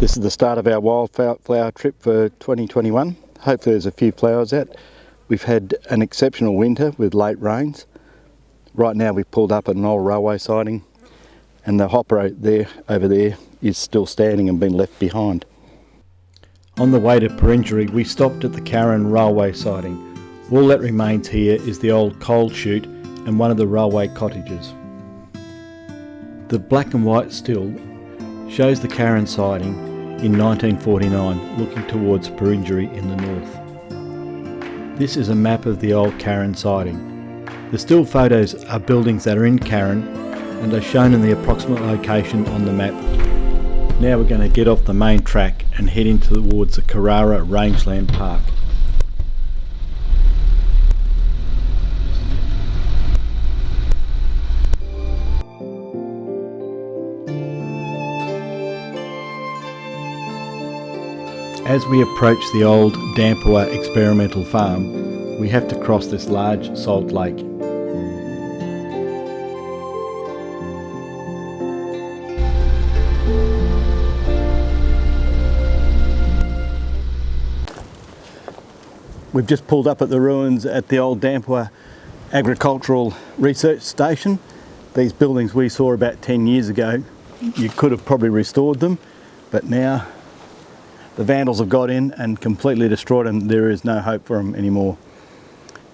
This is the start of our wildflower trip for 2021. Hopefully there's a few flowers out. We've had an exceptional winter with late rains. Right now we've pulled up at an old railway siding and the hopper over there is still standing and been left behind. On the way to Perenjori, we stopped at the Karen railway siding. All that remains here is the old coal chute and one of the railway cottages. The black and white still shows the Karen siding in 1949 looking towards Perenjori in the north. This is a map of the old Karen siding. The still photos are buildings that are in Karen and are shown in the approximate location on the map. Now we're going to get off the main track and head in towards the Carrara Rangeland Park. As we approach the old Dampier experimental farm, we have to cross this large salt lake. We've just pulled up at the ruins at the old Dampier Agricultural Research Station. These buildings we saw about 10 years ago, you could have probably restored them, but now the vandals have got in and completely destroyed them. There is no hope for them anymore.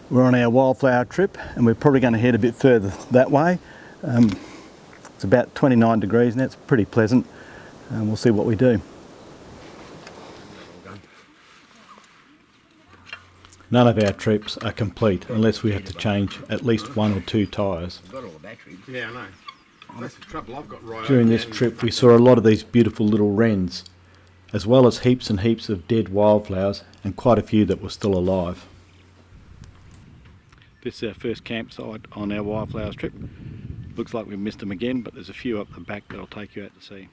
We're on our wildflower trip and we're probably going to head a bit further that way. It's about 29 degrees now, it's pretty pleasant, and we'll see what we do. None of our trips are complete unless we have to change at least 1 or 2 tyres. I've got all the batteries. Yeah, I know. That's the trouble I've got right. During this trip we saw a lot of these beautiful little wrens, as well as heaps and heaps of dead wildflowers and quite a few that were still alive. This is our first campsite on our wildflowers trip. Looks like we've missed them again, but there's a few up the back that I'll take you out to see.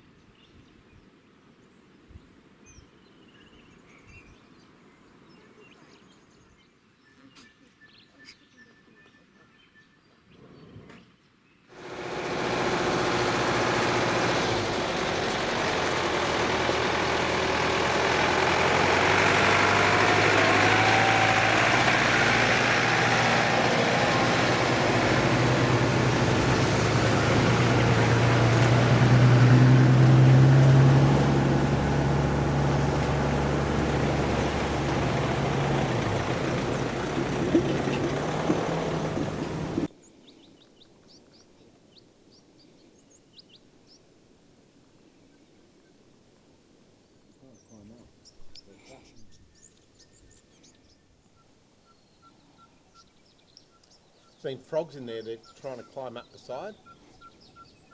There's been frogs in there, they're trying to climb up the side.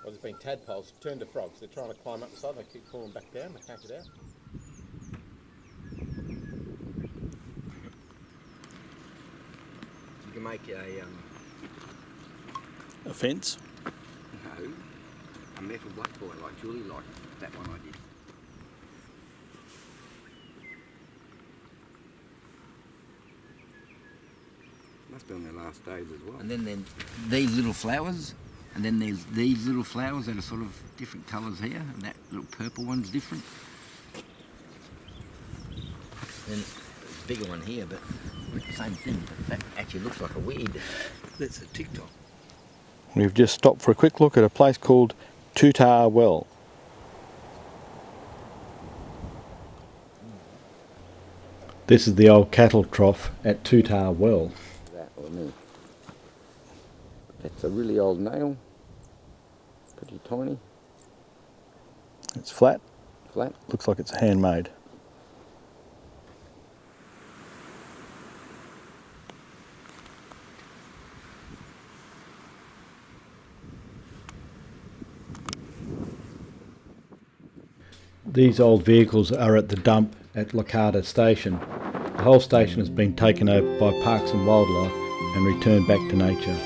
Or there's been tadpoles turned to frogs, they're trying to climb up the side, they keep falling back down, they can't get out. You can make A fence? no, a metal blackboard like Julie liked. That one I did. Must be on their last days as well. And then these little flowers, and then there's these little flowers that are sort of different colours here, and that little purple one's different. Then a bigger one here, but same thing, but that actually looks like a weed. That's a TikTok. We've just stopped for a quick look at a place called Tutar Well. This is the old cattle trough at Tutar Well. That or me. That's a really old nail. Pretty tiny. It's flat. Flat. Looks like it's handmade. These old vehicles are at the dump at Licata Station. The whole station has been taken over by Parks and Wildlife and returned back to nature.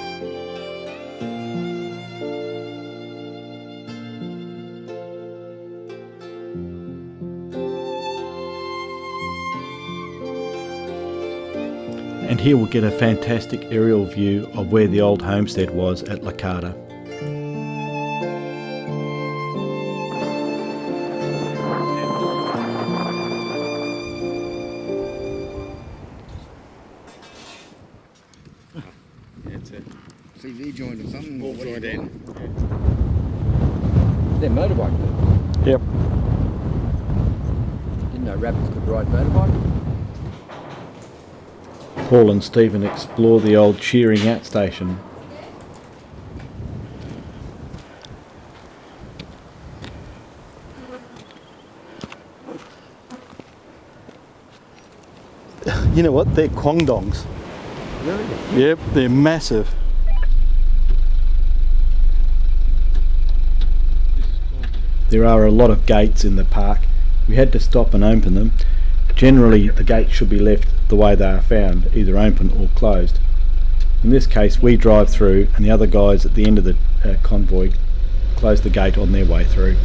And here we'll get a fantastic aerial view of where the old homestead was at Licata. TV joint or something. All Or what do you joined call in. it? They're motorbike people. Yep. Didn't know rabbits could ride motorbike. Paul and Stephen explore the old shearing out station. You know what? They're quangdongs. Really? Yep, they're massive. There are a lot of gates in the park. We had to stop and open them. Generally, the gates should be left the way they are found, either open or closed. In this case, we drive through and the other guys at the end of the convoy close the gate on their way through.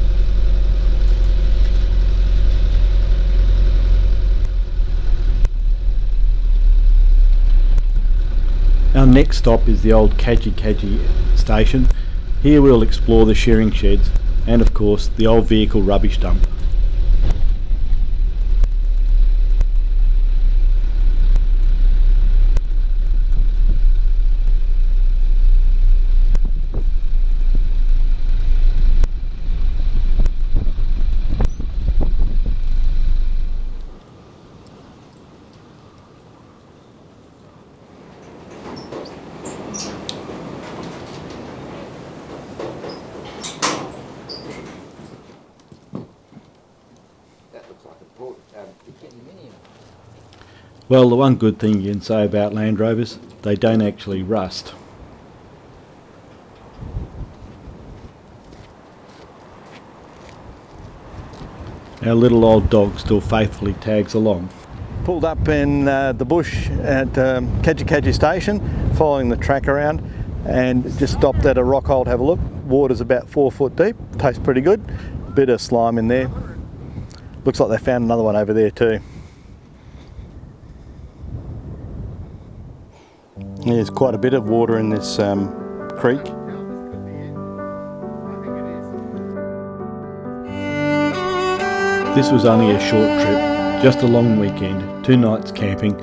Our next stop is the old Kaji station. Here we'll explore the shearing sheds and of course the old vehicle rubbish dump. That looks like a aluminium. Well, the one good thing you can say about Land Rovers, they don't actually rust. Our little old dog still faithfully tags along. Pulled up in the bush at Kaji station, following the track around, and just stopped at a rock hole to have a look. Water's about 4 foot deep, tastes pretty good. Bit of slime in there. Looks like they found another one over there too. There's quite a bit of water in this creek. This was only a short trip, just a long weekend, 2 nights camping,